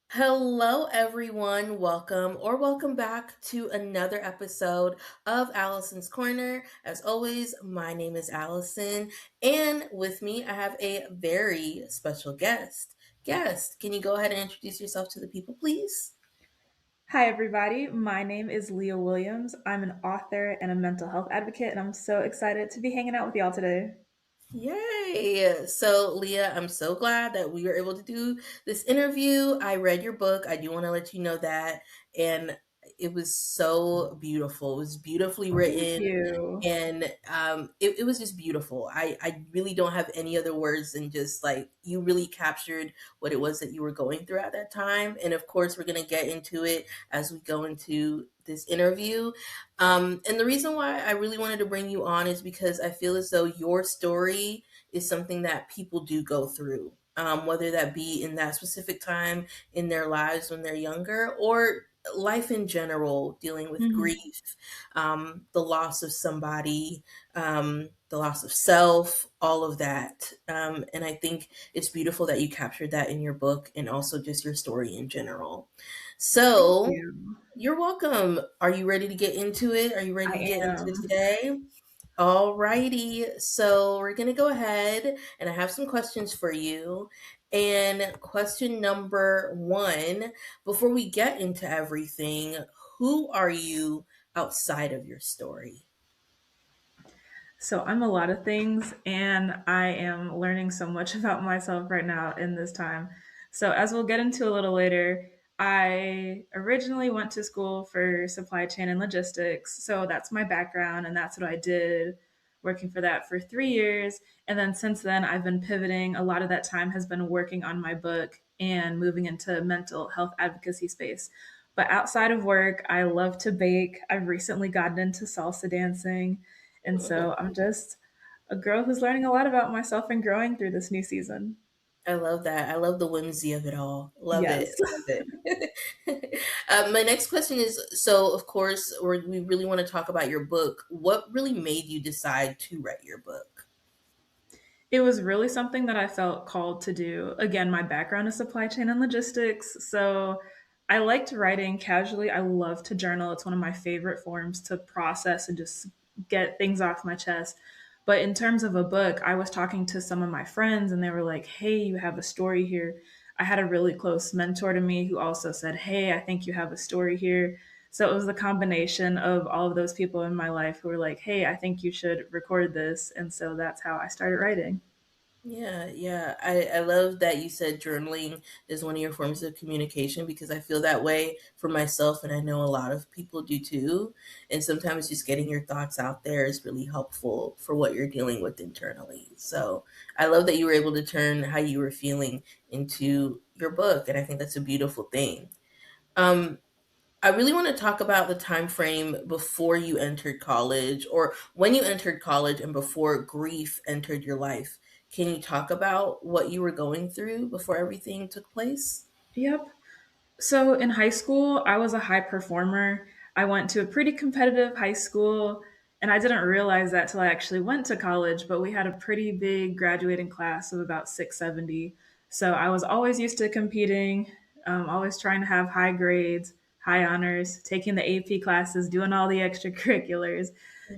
Hello, everyone. Welcome back to another episode of Allison's Corner. As always, my name is Allison, and with me, I have a very special guest. Can you go ahead and introduce yourself to the people, please? Hi, everybody. My name is Leah Williams. I'm an author and a mental health advocate, and I'm so excited to be hanging out with y'all today. Yay! So, Leah, I'm so glad that we were able to do this interview. I read your book. I do want to let you know that. And it was so beautiful. It was beautifully Thank written. you. And it was just beautiful. I really don't have any other words than just like you really captured what it was that you were going through at that time. And of course, we're going to get into it as we go into this interview. And the reason why I really wanted to bring you on is because I feel as though your story is something that people do go through, whether that be in that specific time in their lives when they're younger or life in general, dealing with Mhm. grief, the loss of somebody, the loss of self, all of that. And I think it's beautiful that you captured that in your book and also just your story in general. Thank So, you. you're welcome. Are you ready to get into it? Are you ready I to get into am. today? Alrighty. So we're gonna go ahead and I have some questions for you. And question number one, before we get into everything, who are you outside of your story? So I'm a lot of things, and I am learning so much about myself right now in this time. So, as we'll get into a little later, I originally went to school for supply chain and logistics. So, that's my background, and that's what I did, working for that for 3 years. And then since then, I've been pivoting. A lot of that time has been working on my book and moving into mental health advocacy space. But outside of work, I love to bake. I've recently gotten into salsa dancing. And so I'm just a girl who's learning a lot about myself and growing through this new season. I love that. I love the whimsy of it all. Love Yes. it. Love it. My next question is so, of course, we really want to talk about your book. What really made you decide to write your book? It was really something that I felt called to do. Again, my background is supply chain and logistics. So I liked writing casually. I love to journal. It's one of my favorite forms to process and just get things off my chest. But in terms of a book, I was talking to some of my friends and they were like, hey, you have a story here. I had a really close mentor to me who also said, hey, I think you have a story here. So it was the combination of all of those people in my life who were like, hey, I think you should record this. And so that's how I started writing. Yeah. I love that you said journaling is one of your forms of communication because I feel that way for myself and I know a lot of people do too. And sometimes just getting your thoughts out there is really helpful for what you're dealing with internally. So I love that you were able to turn how you were feeling into your book. And I think that's a beautiful thing. Um, I really want to talk about the time frame before you entered college or when you entered college and before grief entered your life. Can you talk about what you were going through before everything took place? Yep. So in high school, I was a high performer. I went to a pretty competitive high school, and I didn't realize that till I actually went to college, but we had a pretty big graduating class of about 670. So I was always used to competing, always trying to have high grades, high honors, taking the AP classes, doing all the extracurriculars.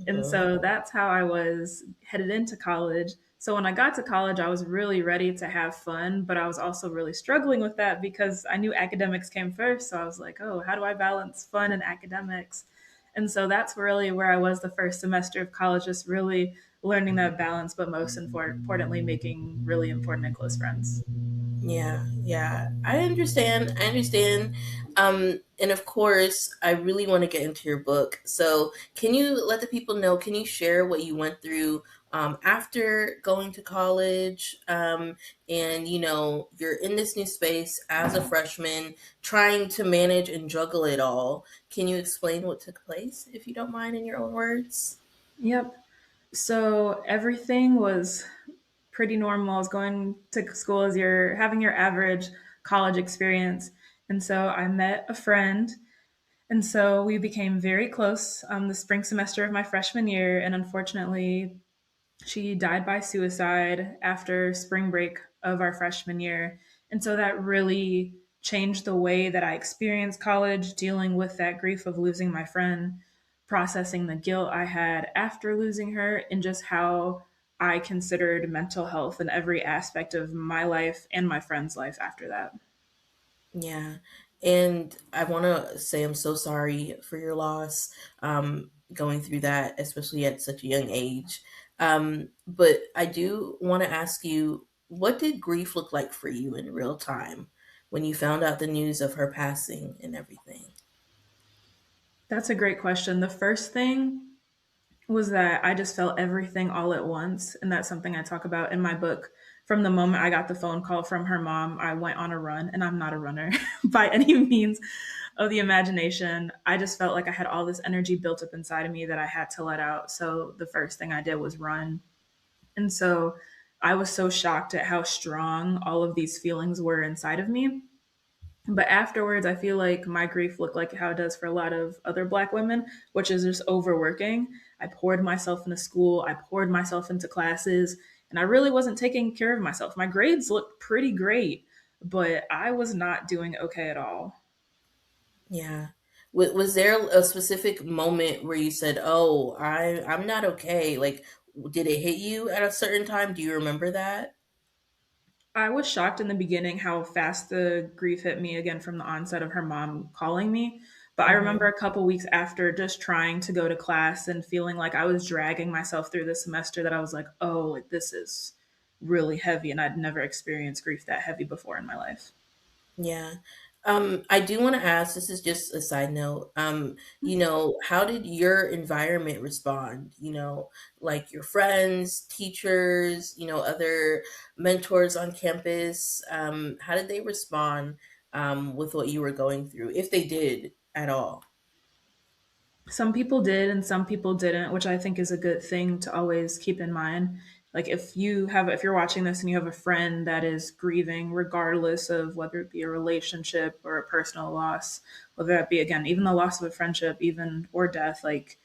And Mhm. so that's how I was headed into college. So when I got to college, I was really ready to have fun, but I was also really struggling with that because I knew academics came first. So I was like, oh, how do I balance fun and academics? And so that's really where I was the first semester of college, just really learning that balance, but most importantly, making really important and close friends. Yeah. I understand. And of course, I really want to get into your book. So, can you let the people know? Can you share what you went through after going to college? And you're in this new space as a freshman, trying to manage and juggle it all. Can you explain what took place, if you don't mind, in your own words? Yep. So everything was pretty normal. I was going to school as you're having your average college experience. And so I met a friend. And so we became very close the spring semester of my freshman year. And unfortunately, she died by suicide after spring break of our freshman year. And so that really changed the way that I experienced college, dealing with that grief of losing my friend, processing the guilt I had after losing her, and just how I considered mental health in every aspect of my life and my friend's life after that. Yeah. And I want to say I'm so sorry for your loss, going through that, especially at such a young age. But I do want to ask you, what did grief look like for you in real time when you found out the news of her passing and everything? That's a great question. The first thing was that I just felt everything all at once. And that's something I talk about in my book. From the moment I got the phone call from her mom, I went on a run, and I'm not a runner by any means of the imagination. I just felt like I had all this energy built up inside of me that I had to let out. So the first thing I did was run. And so I was so shocked at how strong all of these feelings were inside of me. But afterwards, I feel like my grief looked like how it does for a lot of other Black women, which is just overworking. I poured myself into school, I poured myself into classes, and I really wasn't taking care of myself. My grades looked pretty great, but I was not doing okay at all. Yeah. Was there a specific moment where you said, "Oh, I'm not okay"? Like, did it hit you at a certain time? Do you remember that? I was shocked in the beginning how fast the grief hit me again from the onset of her mom calling me. But I remember Mhm. a couple weeks after just trying to go to class and feeling like I was dragging myself through the semester that I was like, oh, like this is really heavy. And I'd never experienced grief that heavy before in my life. Yeah. I do want to ask, this is just a side note. How did your environment respond? Like your friends, teachers, other mentors on campus. How did they respond with what you were going through, if they did at all? Some people did and some people didn't, which I think is a good thing to always keep in mind. Like if you're watching this and you have a friend that is grieving, regardless of whether it be a relationship or a personal loss, whether that be again, even the loss of a friendship, even or death, like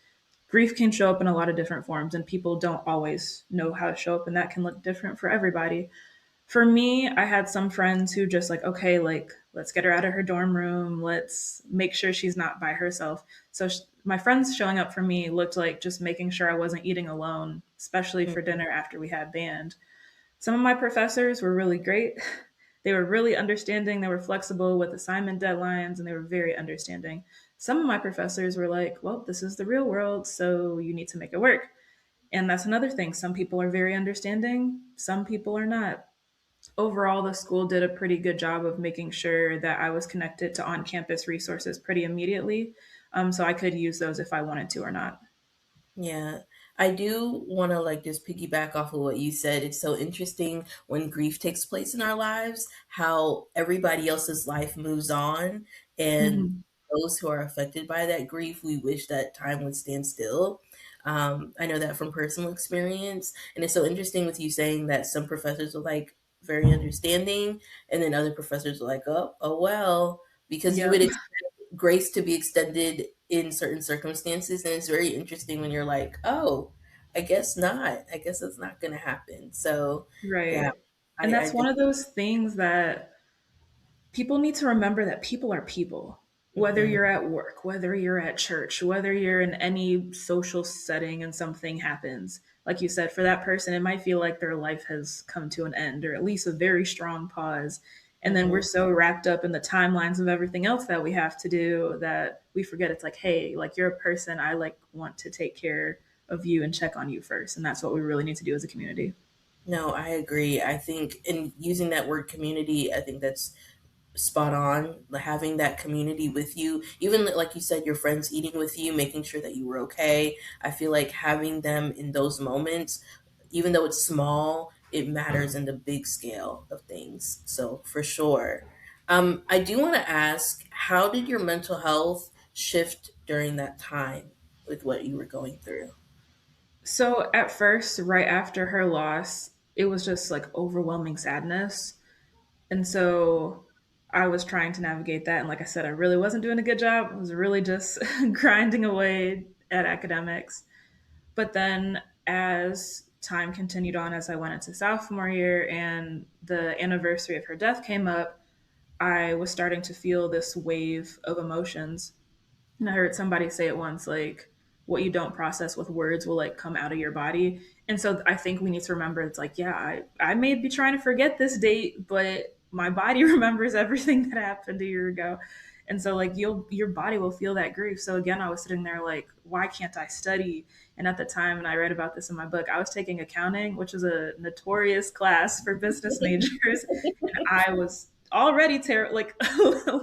grief can show up in a lot of different forms and people don't always know how to show up and that can look different for everybody. For me, I had some friends who just like, okay, like let's get her out of her dorm room. Let's make sure she's not by herself. So my friends showing up for me looked like just making sure I wasn't eating alone, especially for dinner after we had band. Some of my professors were really great. They were really understanding. They were flexible with assignment deadlines and they were very understanding. Some of my professors were like, well, this is the real world, so you need to make it work. And that's another thing. Some people are very understanding, some people are not. Overall, the school did a pretty good job of making sure that I was connected to on campus resources pretty immediately. So I could use those if I wanted to or not. Yeah, I do want to like just piggyback off of what you said. It's so interesting when grief takes place in our lives, how everybody else's life moves on, and Mhm. those who are affected by that grief, we wish that time would stand still. I know that from personal experience, and it's so interesting with you saying that some professors are like very understanding, and then other professors are like, oh well, because you would Yep. grace to be extended in certain circumstances, and it's very interesting when you're like, oh, I guess not, I guess it's not going to happen. So yeah, Right. And I that's do. one of those things that people need to remember that people are people. Whether Mhm. you're at work, whether you're at church, whether you're in any social setting and something happens, like you said, for that person, it might feel like their life has come to an end or at least a very strong pause. And then we're Mhm. so wrapped up in the timelines of everything else that we have to do that we forget it's like, hey, like you're a person. I like want to take care of you and check on you first. And that's what we really need to do as a community. No, I agree. I think in using that word community, I think that's spot on. Like, having that community with you, even like you said, your friends eating with you, making sure that you were okay. I feel like having them in those moments, even though it's small, it matters in the big scale of things. So for sure. I do want to ask, how did your mental health shift during that time with what you were going through? So at first, right after her loss, it was just like overwhelming sadness. And so I was trying to navigate that. And like I said, I really wasn't doing a good job. I was really just grinding away at academics. But then as time continued on, as I went into sophomore year and the anniversary of her death came up, I was starting to feel this wave of emotions. And I heard somebody say it once, like, what you don't process with words will like come out of your body. And so I think we need to remember it's like, yeah, I may be trying to forget this date, but my body remembers everything that happened a year ago. And so like your body will feel that grief. So again, I was sitting there like, why can't I study? And at the time, and I read about this in my book, I was taking accounting, which is a notorious class for business majors. And I was already terrible, like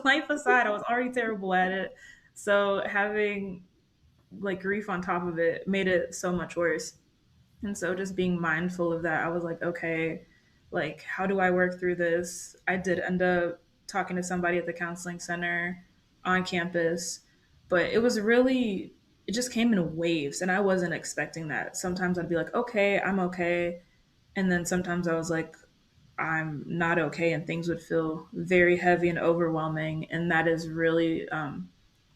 life aside, I was already terrible at it. So having like grief on top of it made it so much worse. And so just being mindful of that, I was like, okay, like how do I work through this? I did end up talking to somebody at the counseling center on campus, but it was really it just came in waves and I wasn't expecting that. Sometimes I'd be like, okay, I'm okay. And then sometimes I was like, I'm not okay, and things would feel very heavy and overwhelming. And that is really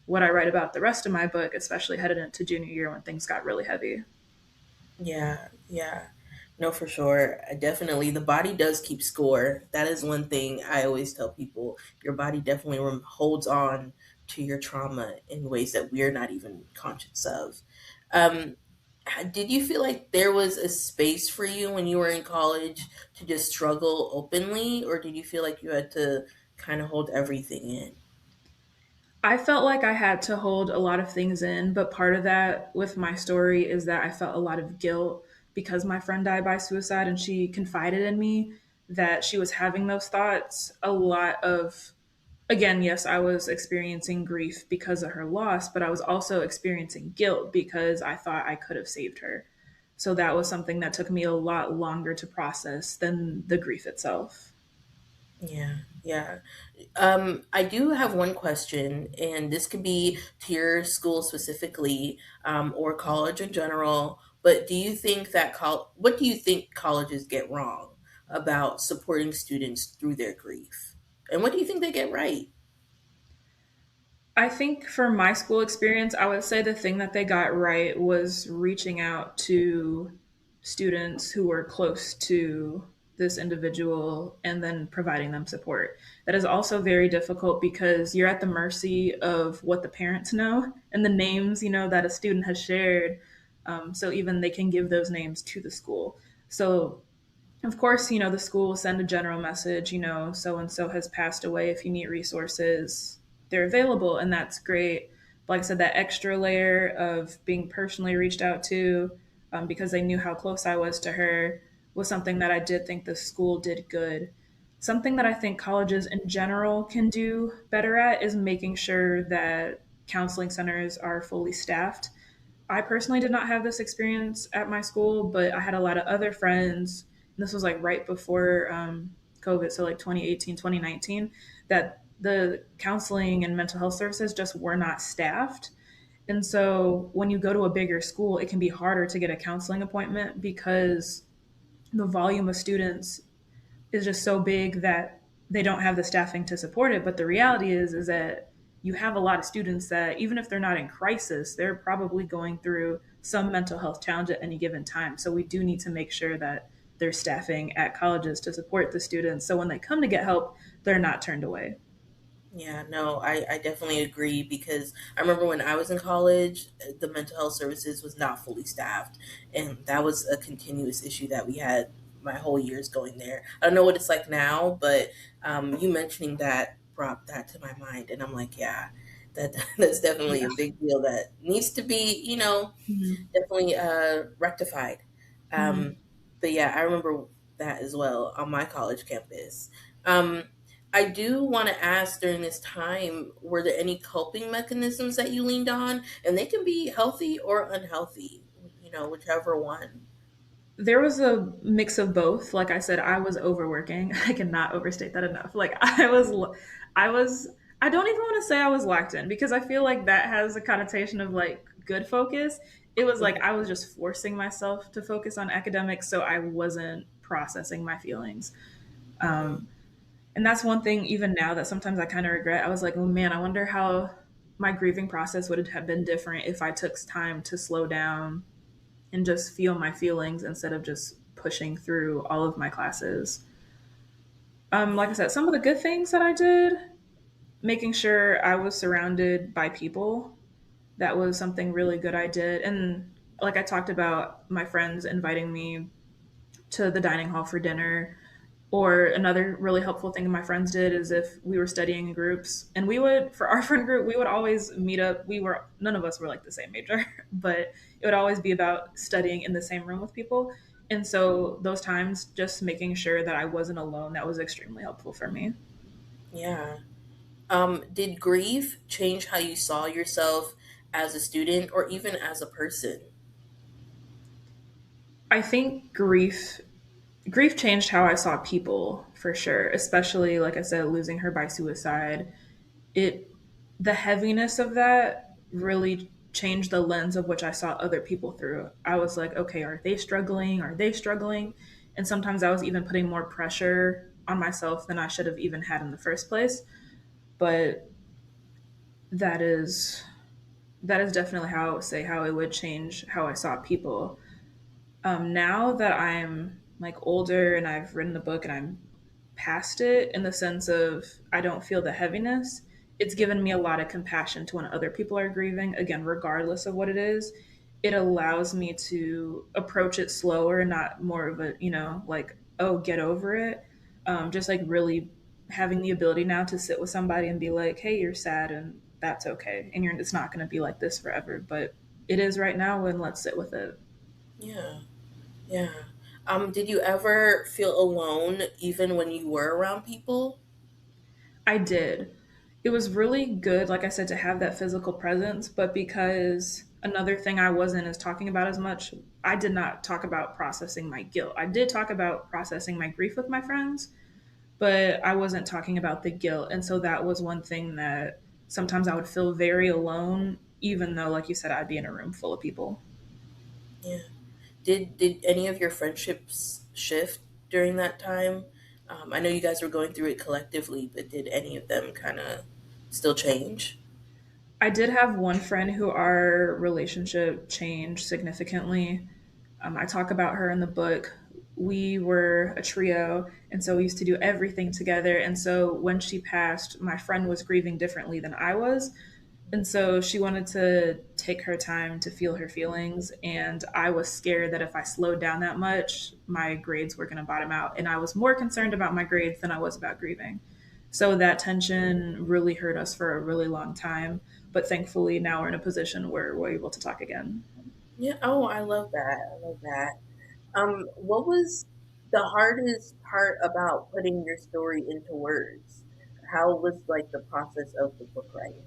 what I write about the rest of my book, especially headed into junior year when things got really heavy. Yeah, yeah. No, for sure. Definitely, the body does keep score. That is one thing I always tell people. Your body definitely holds on to your trauma in ways that we're not even conscious of. Um, did you feel like there was a space for you when you were in college to just struggle openly, or did you feel like you had to kind of hold everything in? I felt like I had to hold a lot of things in, but part of that with my story is that I felt a lot of guilt because my friend died by suicide and she confided in me that she was having those thoughts. A lot of, again, yes, I was experiencing grief because of her loss, but I was also experiencing guilt because I thought I could have saved her. So that was something that took me a lot longer to process than the grief itself. Yeah, yeah. I do have one question, and this could be to your school specifically, or college in general. But do you think that what do you think colleges get wrong about supporting students through their grief, and what do you think they get right? I think for my school experience, I would say the thing that they got right was reaching out to students who were close to this individual and then providing them support. That is also very difficult because you're at the mercy of what the parents know and the names, that a student has shared. So even they can give those names to the school. So of course, the school will send a general message, so and so has passed away. If you need resources, they're available, and that's great. But like I said, that extra layer of being personally reached out to because they knew how close I was to her was something that I did think the school did good. Something that I think colleges in general can do better at is making sure that counseling centers are fully staffed. I personally did not have this experience at my school, but I had a lot of other friends. And this was like right before COVID, so like 2018, 2019, that the counseling and mental health services just were not staffed. And so when you go to a bigger school, it can be harder to get a counseling appointment because the volume of students is just so big that they don't have the staffing to support it. But the reality is that you have a lot of students that even if they're not in crisis, they're probably going through some mental health challenge at any given time. So we do need to make sure that there's staffing at colleges to support the students. So when they come to get help, they're not turned away. Yeah, no, I definitely agree because I remember when I was in college, the mental health services was not fully staffed, and that was a continuous issue that we had my whole years going there. I don't know what it's like now, but you mentioning that brought that to my mind, and I'm like, yeah, that that's definitely Yeah. a big deal that needs to be, Mm-hmm. definitely rectified. Um, Mm-hmm. but yeah, I remember that as well on my college campus. Um, I do want to ask during this time, were there any coping mechanisms that you leaned on? And they can be healthy or unhealthy, whichever one. There was a mix of both. Like I said, I was overworking. I cannot overstate that enough. Like I was, I don't even want to say I was locked in because I feel like that has a connotation of like good focus. It was like Mhm. I was just forcing myself to focus on academics, so I wasn't processing my feelings. Mhm. Um, and that's one thing, even now, that sometimes I kind of regret. I was like, oh man, I wonder how my grieving process would have been different if I took time to slow down and just feel my feelings instead of just pushing through all of my classes. Like I Yeah. said, some of the good things that I did, making sure I was surrounded by people, that was something really good I did. And like I talked about, my friends inviting me to the dining hall for dinner. Or another really helpful thing my friends did is if we were studying in groups, and we would, for our friend group, we would always meet up. None of us were like the same major, but it would always be about studying in the same room with people. And so those times, just making sure that I wasn't alone, that was extremely helpful for me. Yeah. Did grief change how you saw yourself as a student or even as a person? I think grief changed how I saw people for sure, especially like I said, losing her by suicide. It The heaviness of that really changed the lens of which I saw other people through. I was like, okay, are they struggling? Are they struggling? And sometimes I was even putting more pressure on myself than I should have even had in the first place. But that is that is definitely how I would say how it would change how I saw people. Now that I'm like older and I've written the book and I'm past it in the sense of I don't feel the heaviness, it's given me a lot of compassion to when other people are grieving, again, regardless of what it is. It allows me to approach it slower, not more of a, like, oh, get over it. Just like really having the ability now to sit with somebody and be like, hey, you're sad and that's okay. And it's not going to be like this forever, but it is right now and let's sit with it. Yeah. Yeah. Did you ever feel alone even when you were around people? I did. It was really good, like I said, to have that physical presence, but because another thing I wasn't as talking about as much, I did not talk about processing my guilt. I did talk about processing my grief with my friends, but I wasn't talking about the guilt. And so that was one thing that sometimes I would feel very alone, even though, like you said, I'd be in a room full of people. Yeah. Did any of your friendships shift during that time? I know you guys were going through it collectively, but did any of them kind of still change? I did have one friend who our relationship changed significantly. I talk about her in the book. We were a trio, and so we used to do everything together. And so when she passed, my friend was grieving differently than I was. And so she wanted to take her time to feel her feelings. And I was scared that if I slowed down that much, my grades were going to bottom out. And I was more concerned about my grades than I was about grieving. So that tension really hurt us for a really long time. But thankfully, now we're in a position where we're able to talk again. Yeah. Oh, I love that. I love that. What was the hardest part about putting your story into words? How was like the process of the book writing?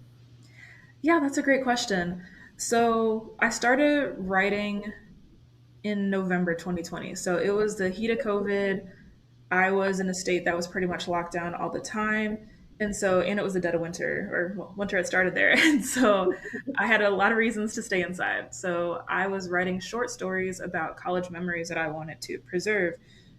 Yeah, that's a great question. So I started writing in November 2020. So it was the heat of COVID. I was in a state that was pretty much locked down all the time. And it was the dead of winter, or well, winter had started there. And so I had a lot of reasons to stay inside. So I was writing short stories about college memories that I wanted to preserve.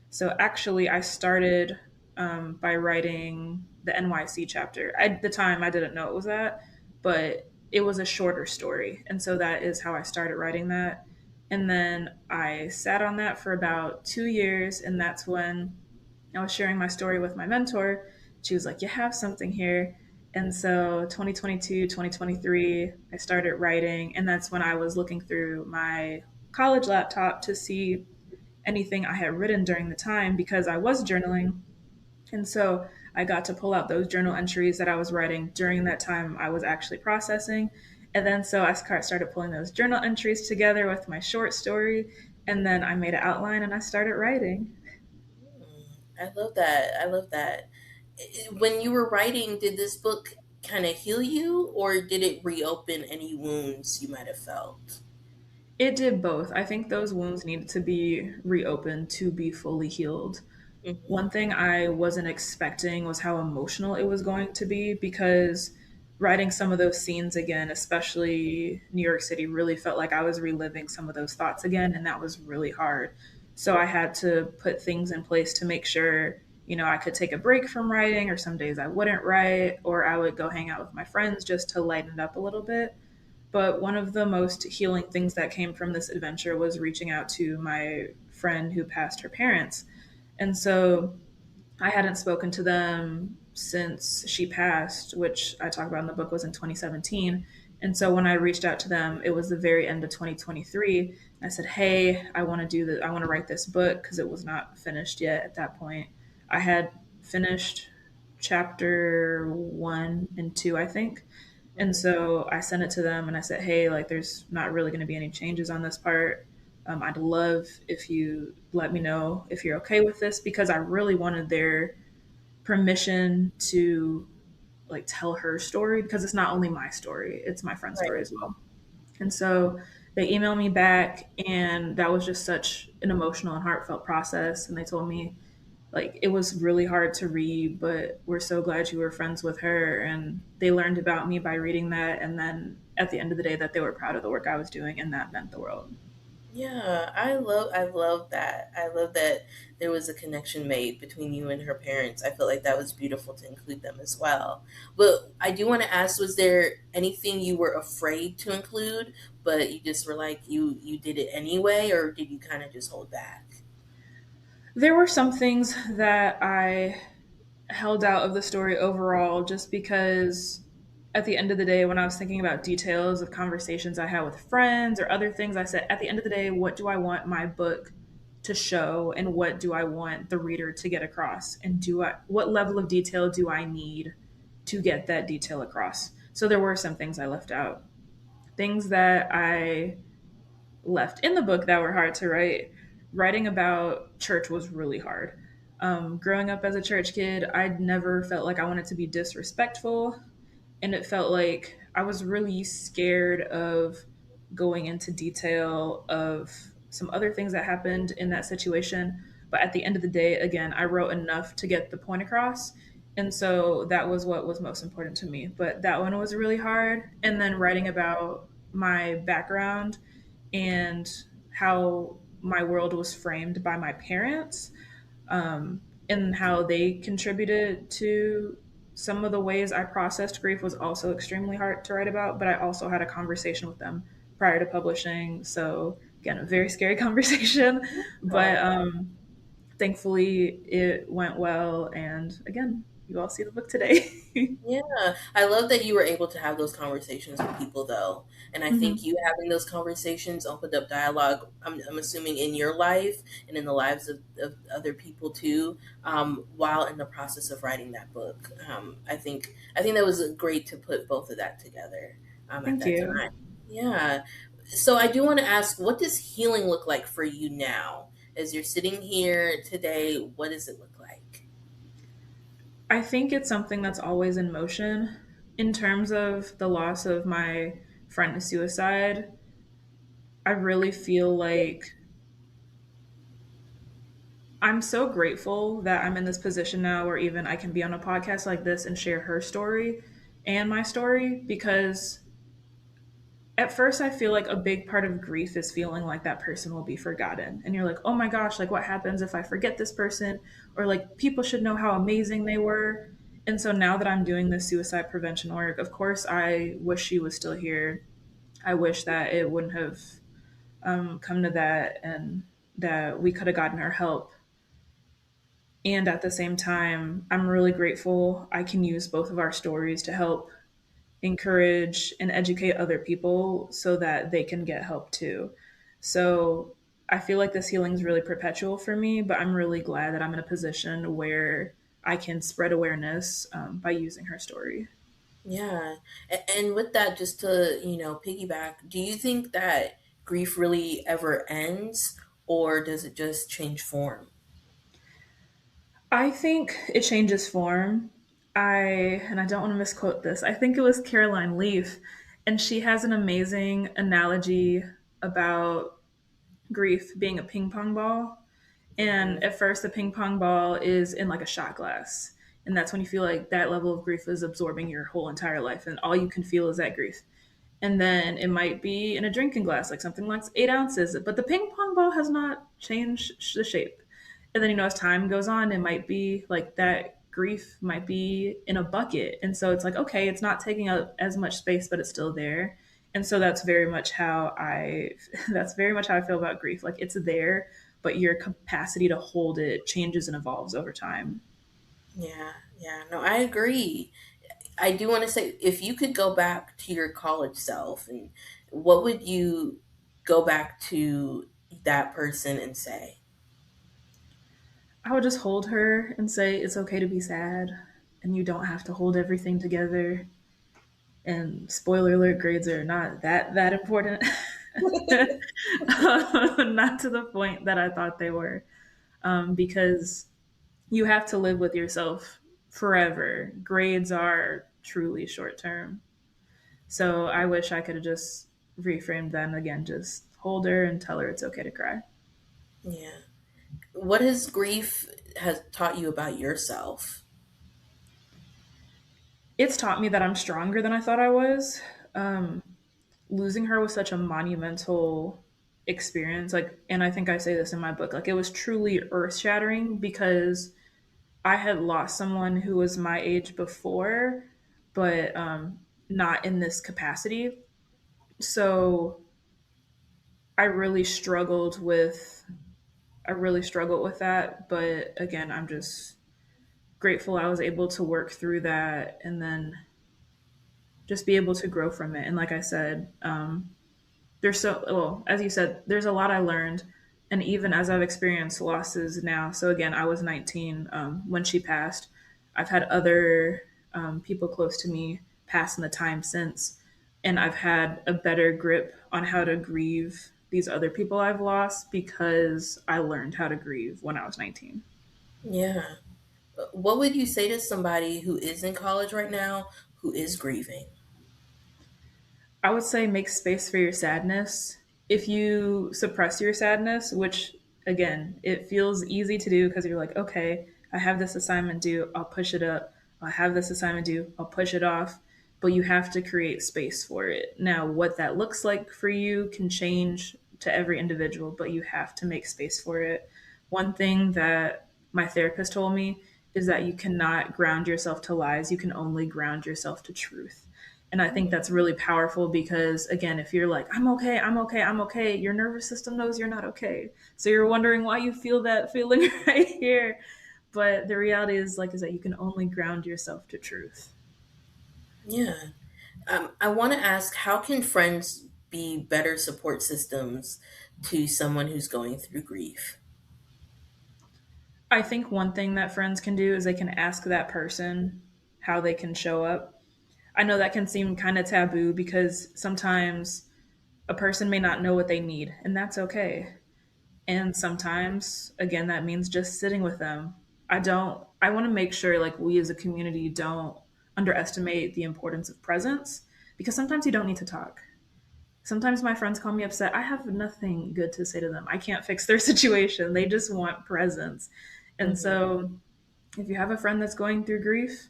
So actually, I started by writing the NYC chapter. At the time, I didn't know it was that, but it was a shorter story. And so that is how I started writing that. And then I sat on that for about 2 years. And that's when I was sharing my story with my mentor. She was like, you have something here. And so 2022, 2023, I started writing. And that's when I was looking through my college laptop to see anything I had written during the time because I was journaling. And so I got to pull out those journal entries that I was writing during that time I was actually processing. And then so I started pulling those journal entries together with my short story. And then I made an outline and I started writing. I love that. I love that. When you were writing, did this book kind of heal you, or did it reopen any wounds you might have felt? It did both. I think those wounds needed to be reopened to be fully healed. One Hmm. thing I wasn't expecting was how emotional it was going to be because writing some of those scenes again, especially New York City, really felt like I was reliving some of those thoughts again, and that was really hard. So I had to put things in place to make sure, I could take a break from writing, or some days I wouldn't write, or I would go hang out with my friends just to lighten it up a little bit. But one of the most healing things that came from this adventure was reaching out to my friend who passed her parents. And so I hadn't spoken to them since she passed, which I talk about in the book was in 2017. And so when I reached out to them, it was the very end of 2023. I said, "Hey, I want to do that. I want to write this book," because it was not finished yet at that point. I had finished chapter 1 and 2, I think. And Mhm. so I sent it to them and I said, "Hey, like, there's not really going to be any changes on this part. I'd love if you let me know if you're okay with this," because I really wanted their permission to like tell her story, because it's not only my story, it's my friend's story Right. as well. And so they emailed me back, and that was just such an emotional and heartfelt process. And they told me, like, it was really hard to read, but we're so glad you were friends with her. And they learned about me by reading that. And then at the end of the day, that they were proud of the work I was doing, and that meant the world. Yeah, I love that. I love that there was a connection made between you and her parents. I feel like that was beautiful to include them as well. But I do want to ask, was there anything you were afraid to include, but you just were like you did it anyway, or did you kind of just hold back? There were some things that I held out of the story overall, just because at the end of the day, when I was thinking about details of conversations I had with friends or other things, I said, at the end of the day, what do I want my book to show, and what do I want the reader to get across? And what level of detail do I need to get that detail across? So there were some things I left out. Things that I left in the book that were hard to write. Writing about church was really hard. Growing up as a church kid, I never felt like I wanted to be disrespectful, and it felt like I was really scared of going into detail of some other things that happened in that situation. But at the end of the day, again, I wrote enough to get the point across. And so that was what was most important to me. But that one was really hard. And then writing about my background and how my world was framed by my parents, and how they contributed to some of the ways I processed grief was also extremely hard to write about. But I also had a conversation with them prior to publishing. So, again, a very scary conversation. But thankfully, it went well. And again, you all see the book today. Yeah, I love that you were able to have those conversations with people, though. And I think Hmm. you having those conversations opened up dialogue, I'm assuming, in your life and in the lives of other people too, while in the process of writing that book. I think that was great to put both of that together at Thank that you. time. Yeah. So I do want to ask, what does healing look like for you now? As you're sitting here today, what does it look like? I think it's something that's always in motion. In terms of the loss of my friend to suicide, I really feel like I'm so grateful that I'm in this position now where even I can be on a podcast like this and share her story and my story, because at first I feel like a big part of grief is feeling like that person will be forgotten. And you're like, "Oh my gosh, like what happens if I forget this person?" Or like, people should know how amazing they were. And so now that I'm doing this suicide prevention work, of course I wish she was still here. I wish that it wouldn't have come to that, and that we could have gotten her help. And at the same time, I'm really grateful I can use both of our stories to help encourage and educate other people so that they can get help too. So I feel like this healing is really perpetual for me, but I'm really glad that I'm in a position where I can spread awareness by using her story. Yeah. And with that, just to, piggyback, do you think that grief really ever ends, or does it just change form? I think it changes form. And I don't want to misquote this. I think it was Caroline Leaf, and she has an amazing analogy about grief being a ping pong ball. Hmm. And at first, the ping pong ball is in like a shot glass. And that's when you feel like that level of grief is absorbing your whole entire life. And all you can feel is that grief. And then it might be in a drinking glass, like something like 8 ounces. But the ping pong ball has not changed the shape. And then, as time goes on, it might be like that grief might be in a bucket. And so it's like, okay, it's not taking up as much space, but it's still there. And so that's very much how I feel about grief. Like, it's there, but your capacity to hold it changes and evolves over time. Yeah, yeah. No, I agree. I do want to say, if you could go back to your college self, and what would you go back to that person and say? I would just hold her and say it's okay to be sad and you don't have to hold everything together. And spoiler alert, grades are not that important. Not to the point that I thought they were, because you have to live with yourself forever. Grades are truly short term. So I wish I could have just reframed them again, just hold her and tell her it's okay to cry. Yeah. What has grief has taught you about yourself? It's taught me that I'm stronger than I thought I was. Um, Losing her was such a monumental experience. Like, and I think I say this in my book, like, it was truly earth shattering because I had lost someone who was my age before, but not in this capacity. So I really struggled with I really struggled with that. But again, I'm just grateful I was able to work through that and then just be able to grow from it. And like I said, there's so well as you said, there's a lot I learned, and even as I've experienced losses now. So again, I was 19 when she passed. I've had other people close to me pass in the time since, and I've had a better grip on how to grieve these other people I've lost because I learned how to grieve when I was 19. Yeah. What would you say to somebody who is in college right now who is grieving? I would say make space for your sadness. If you suppress your sadness, which again, it feels easy to do because you're like, okay, I have this assignment due, I'll push it up. I have this assignment due, I'll push it off. But you have to create space for it. Now, what that looks like for you can change to every individual, but you have to make space for it. One thing that my therapist told me is that you cannot ground yourself to lies, you can only ground yourself to truth. And I think that's really powerful because, again, if you're like, I'm okay, I'm okay, I'm okay, your nervous system knows you're not okay. So you're wondering why you feel that feeling right here. But the reality is that you can only ground yourself to truth. Yeah. I want to ask, how can friends be better support systems to someone who's going through grief? I think one thing that friends can do is they can ask that person how they can show up. I know that can seem kind of taboo because sometimes a person may not know what they need, and that's okay. And sometimes, again, that means just sitting with them. I want to make sure like we as a community don't underestimate the importance of presence because sometimes you don't need to talk. Sometimes my friends call me upset. I have nothing good to say to them. I can't fix their situation. They just want presence. And Hmm. so if you have a friend that's going through grief,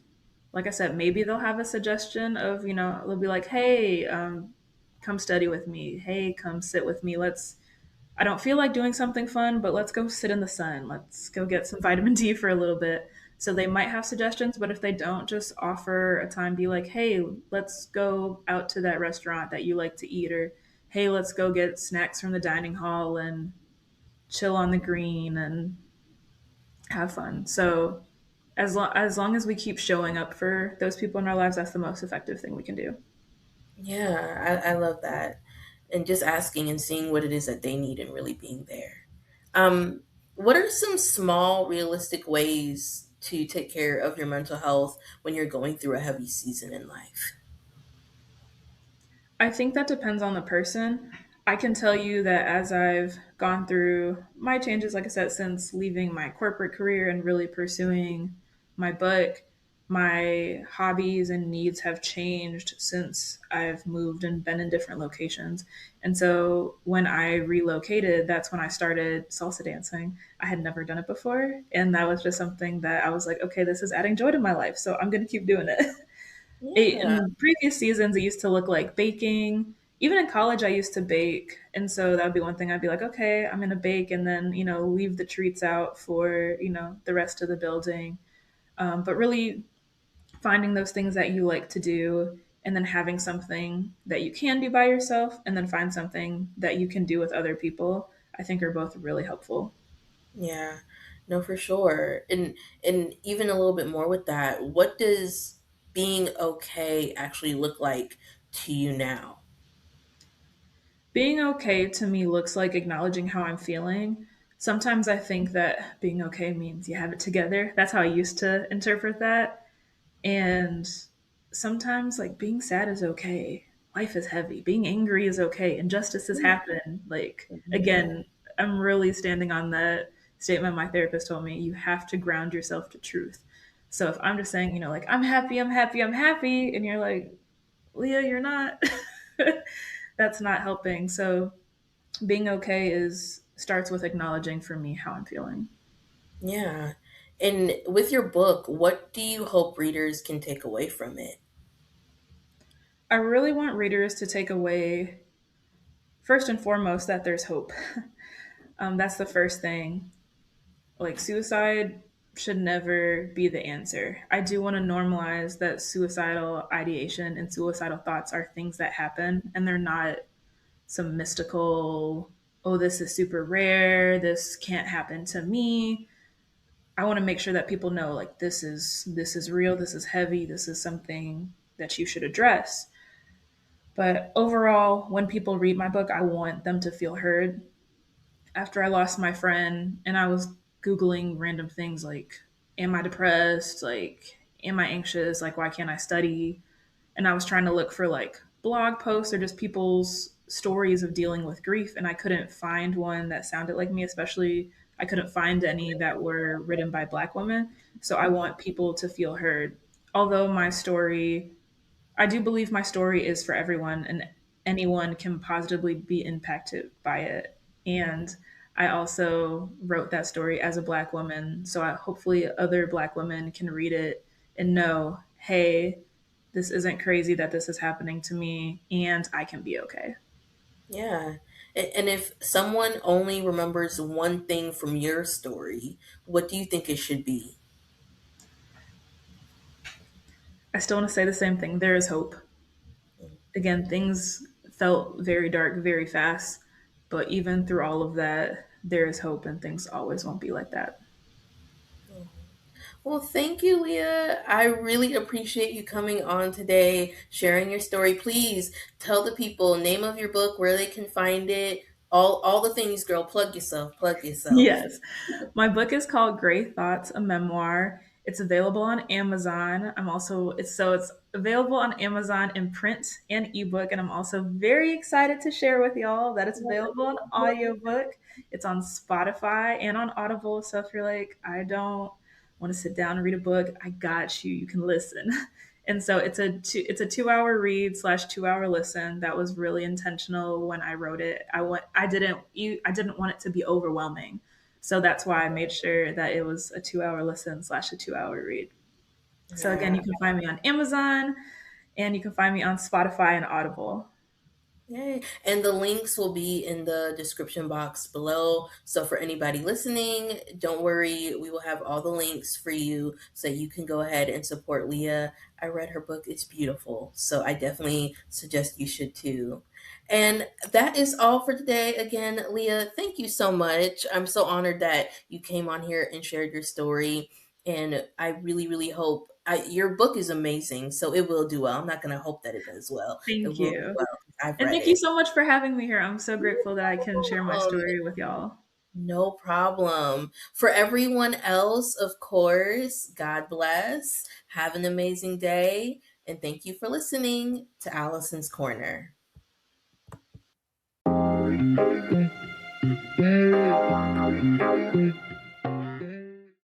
like I said, maybe they'll have a suggestion of, they'll be like, hey, come study with me. Hey, come sit with me. I don't feel like doing something fun, but let's go sit in the sun. Let's go get some vitamin D for a little bit. So they might have suggestions, but if they don't, just offer a time, be like, hey, let's go out to that restaurant that you like to eat, or hey, let's go get snacks from the dining hall and chill on the green and have fun. So as long as we keep showing up for those people in our lives, that's the most effective thing we can do. Yeah, I love that. And just asking and seeing what it is that they need and really being there. What are some small, realistic ways to take care of your mental health when you're going through a heavy season in life? I think that depends on the person. I can tell you that as I've gone through my changes, like I said, since leaving my corporate career and really pursuing my book, my hobbies and needs have changed since I've moved and been in different locations. And so when I relocated, that's when I started salsa dancing. I had never done it before. And that was just something that I was like, okay, this is adding joy to my life. So I'm going to keep doing it. Yeah, In previous seasons, it used to look like baking. Even in college, I used to bake. And so that would be one thing I'd be like, okay, I'm going to bake and then, leave the treats out for, the rest of the building. But really finding those things that you like to do and then having something that you can do by yourself and then find something that you can do with other people, I think are both really helpful. yeah. No, for sure. And even a little bit more with that, what does being okay actually look like to you now? Being okay to me looks like acknowledging how I'm feeling. Sometimes I think that being okay means you have it together. That's how I used to interpret that. And sometimes, like, being sad is okay. Life is heavy. Being angry is okay. Injustices happen. Like, Mhm. again, I'm really standing on that statement my therapist told me. You have to ground yourself to truth. So if I'm just saying, like, I'm happy, I'm happy, I'm happy, and you're like, Leah, you're not, that's not helping. So being okay is starts with acknowledging for me how I'm feeling. Yeah. And with your book, what do you hope readers can take away from it? I really want readers to take away, first and foremost, that there's hope. That's the first thing. Like, suicide should never be the answer. I do want to normalize that suicidal ideation and suicidal thoughts are things that happen, and they're not some mystical, oh, this is super rare, this can't happen to me. I want to make sure that people know, like, this is real, this is heavy, this is something that you should address. But overall, when people read my book, I want them to feel heard. After I lost my friend and I was Googling random things like, am I depressed? Like, am I anxious? Like, why can't I study? And I was trying to look for like blog posts or just people's stories of dealing with grief. And I couldn't find one that sounded like me, especially I couldn't find any that were written by Black women. So I want people to feel heard. Although my story, I do believe my story is for everyone and anyone can positively be impacted by it. And I also wrote that story as a Black woman. So hopefully other Black women can read it and know, hey, this isn't crazy that this is happening to me and I can be okay. Yeah. And if someone only remembers one thing from your story, what do you think it should be? I still want to say the same thing. There is hope. Again, things felt very dark very fast, but even through all of that, there is hope and things always won't be like that. Well, thank you, Leah. I really appreciate you coming on today, sharing your story. Please tell the people name of your book, where they can find it, all the things, girl. Plug yourself. Plug yourself. Yes. My book is called Gray Thoughts, a memoir. It's available on Amazon. It's available on Amazon in print and ebook, and I'm also very excited to share with y'all that it's available on audiobook. It's on Spotify and on Audible. So if you're like, I don't want to sit down and read a book, I got you. You can listen. And so it's a 2 hour read slash 2 hour listen. That was really intentional when I wrote it. I didn't want it to be overwhelming. So that's why I made sure that it was a 2 hour listen slash a 2 hour read. So again, Yeah. you can find me on Amazon and you can find me on Spotify and Audible. Yay. And the links will be in the description box below. So for anybody listening, don't worry. We will have all the links for you so you can go ahead and support Leah. I read her book. It's beautiful. So I definitely suggest you should too. And that is all for today. Again, Leah, thank you so much. I'm so honored that you came on here and shared your story. And I really, really hope your book is amazing. So it will do well. I'm not going to hope that it does well. It Thank will do you. well. I've And read thank you it. so much for having me here. I'm so grateful that I can share my Um, story with y'all. no problem. For everyone else, of course, God bless. Have an amazing day. And thank you for listening to Allison's Corner.